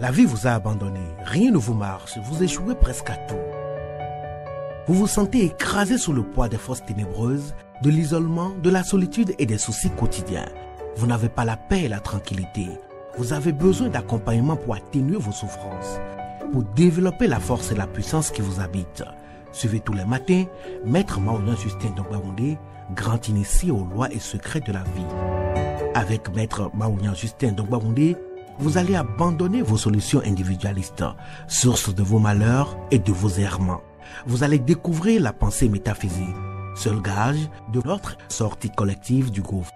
La vie vous a abandonné, rien ne vous marche, vous échouez presque à tout. Vous vous sentez écrasé sous le poids des forces ténébreuses, de l'isolement, de la solitude et des soucis quotidiens. Vous n'avez pas la paix et la tranquillité. Vous avez besoin d'accompagnement pour atténuer vos souffrances, pour développer la force et la puissance qui vous habitent. Suivez tous les matins Maître Maoulian Justin Dongbaoundé, grand initié aux lois et secrets de la vie. Avec Maître Maoulian Justin Dongbaoundé, vous allez abandonner vos solutions individualistes, source de vos malheurs et de vos errements. Vous allez découvrir la pensée métaphysique, seul gage de notre sortie collective du gouffre.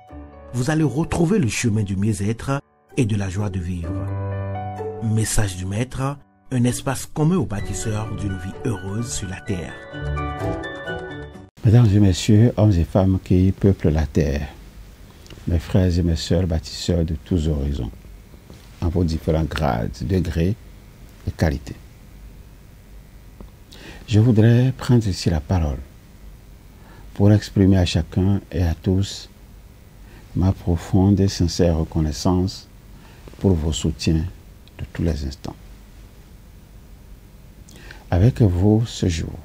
Vous allez retrouver le chemin du mieux-être et de la joie de vivre. Message du Maître, un espace commun aux bâtisseurs d'une vie heureuse sur la terre. Mesdames et messieurs, hommes et femmes qui peuplent la terre, mes frères et mes sœurs bâtisseurs de tous horizons, en vos différents grades, degrés et qualités. Je voudrais prendre ici la parole pour exprimer à chacun et à tous ma profonde et sincère reconnaissance pour vos soutiens de tous les instants. Avec vous ce jour,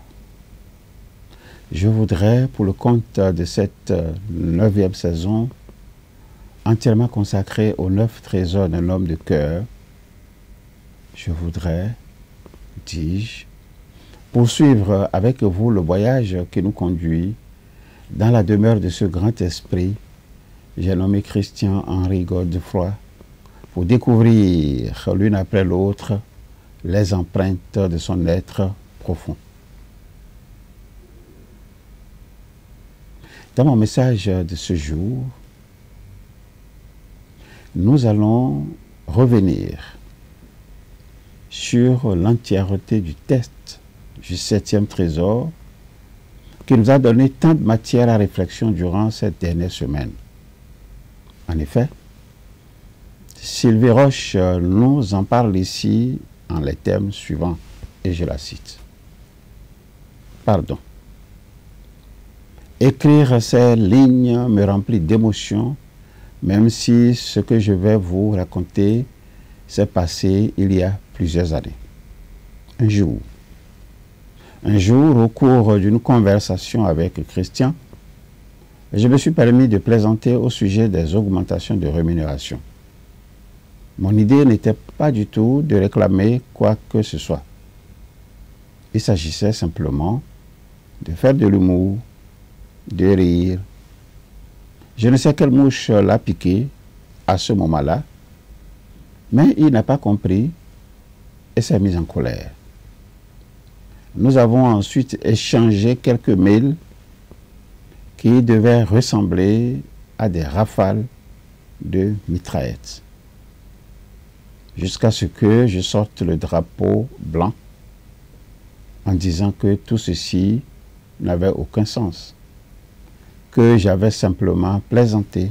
je voudrais, pour le compte de cette 9e saison, entièrement consacrée aux 9 trésors d'un homme de cœur, je voudrais, dis-je, poursuivre avec vous le voyage qui nous conduit dans la demeure de ce grand esprit, j'ai nommé Christian-Henri Godefroy, pour découvrir l'une après l'autre les empreintes de son être profond. Dans mon message de ce jour, nous allons revenir sur l'entièreté du test du 7e trésor qui nous a donné tant de matière à réflexion durant cette dernière semaine. En effet, Sylvie Roche nous en parle ici en les thèmes suivants, et je la cite. Pardon. Écrire ces lignes me remplit d'émotion, même si ce que je vais vous raconter s'est passé il y a plusieurs années. Un jour, au cours d'une conversation avec Christian, je me suis permis de plaisanter au sujet des augmentations de rémunération. Mon idée n'était pas du tout de réclamer quoi que ce soit. Il s'agissait simplement de faire de l'humour, de rire. Je ne sais quelle mouche l'a piqué à ce moment-là, mais il n'a pas compris et s'est mis en colère. Nous avons ensuite échangé quelques mails qui devaient ressembler à des rafales de mitraillettes, jusqu'à ce que je sorte le drapeau blanc en disant que tout ceci n'avait aucun sens, que j'avais simplement plaisanté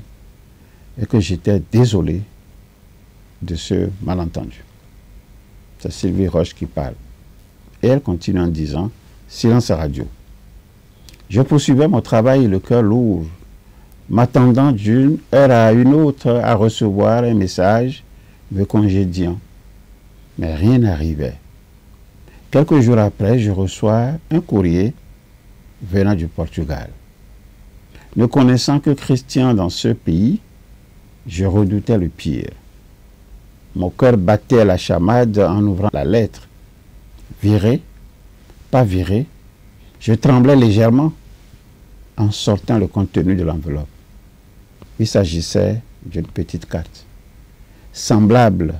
et que j'étais désolé de ce malentendu. C'est Sylvie Roche qui parle. Et elle continue en disant « Silence radio ». Je poursuivais mon travail le cœur lourd, m'attendant d'une heure à une autre à recevoir un message me congédiant. Mais rien n'arrivait. Quelques jours après, je reçois un courrier venant du Portugal. Ne connaissant que Christian dans ce pays, je redoutais le pire. Mon cœur battait à la chamade en ouvrant la lettre. Viré, pas viré, je tremblais légèrement en sortant le contenu de l'enveloppe. Il s'agissait d'une petite carte, semblable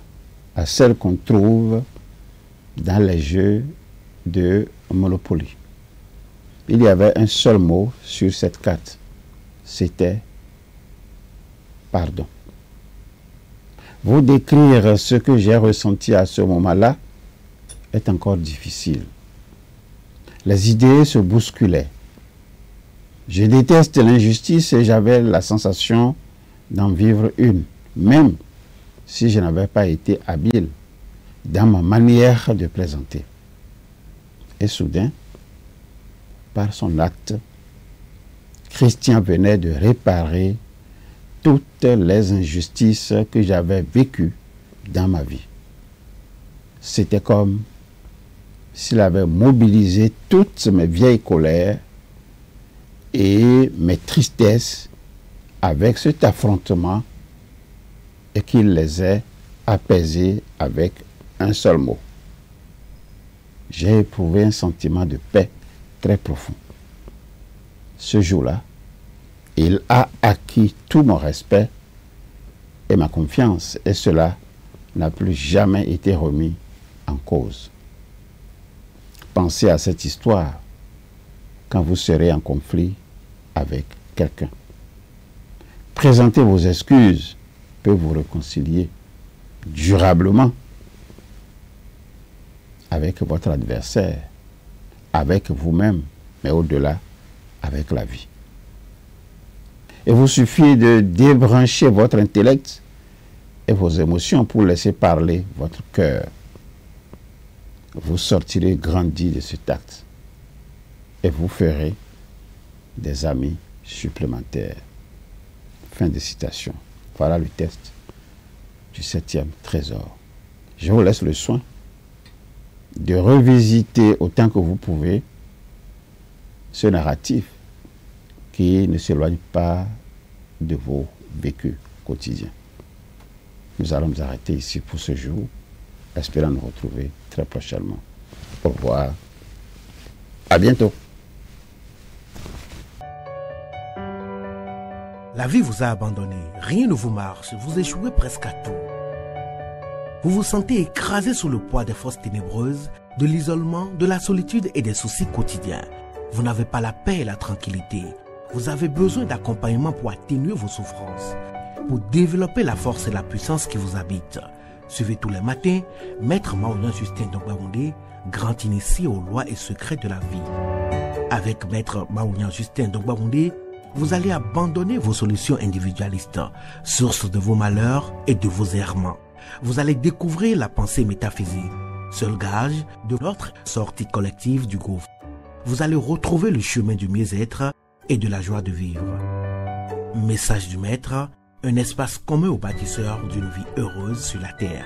à celle qu'on trouve dans les jeux de Monopoly. Il y avait un seul mot sur cette carte. C'était « pardon ». Vous décrire ce que j'ai ressenti à ce moment-là est encore difficile. Les idées se bousculaient. Je déteste l'injustice et j'avais la sensation d'en vivre une, même si je n'avais pas été habile dans ma manière de plaisanter. Et soudain, par son acte, Christian venait de réparer toutes les injustices que j'avais vécues dans ma vie. c'était comme s'il avait mobilisé toutes mes vieilles colères et mes tristesses avec cet affrontement et qu'il les ait apaisées avec un seul mot. J'ai éprouvé un sentiment de paix très profond. Ce jour-là, il a acquis tout mon respect et ma confiance, et cela n'a plus jamais été remis en cause. Pensez à cette histoire quand vous serez en conflit avec quelqu'un. Présenter vos excuses peut vous réconcilier durablement avec votre adversaire, avec vous-même, mais au-delà, avec la vie. Il vous suffit de débrancher votre intellect et vos émotions pour laisser parler votre cœur. Vous sortirez grandi de cet acte et vous ferez des amis supplémentaires. Fin de citation. Voilà le texte du 7e trésor. Je vous laisse le soin de revisiter autant que vous pouvez ce narratif qui ne s'éloigne pas de vos vécus quotidiens. Nous allons nous arrêter ici pour ce jour, espérant nous retrouver très prochainement. Au revoir. À bientôt. La vie vous a abandonné, rien ne vous marche, vous échouez presque à tout. Vous vous sentez écrasé sous le poids des forces ténébreuses, de l'isolement, de la solitude et des soucis quotidiens. Vous n'avez pas la paix et la tranquillité. Vous avez besoin d'accompagnement pour atténuer vos souffrances, pour développer la force et la puissance qui vous habitent. Suivez tous les matins Maître Maoulian Justin Dongbaoundé, grand initié aux lois et secrets de la vie. Avec Maître Maoulian Justin Dongbaoundé, vous allez abandonner vos solutions individualistes, source de vos malheurs et de vos errements. Vous allez découvrir la pensée métaphysique, seul gage de notre sortie collective du gouffre. Vous allez retrouver le chemin du mieux-être et de la joie de vivre. Message du Maître, un espace commun aux bâtisseurs d'une vie heureuse sur la terre.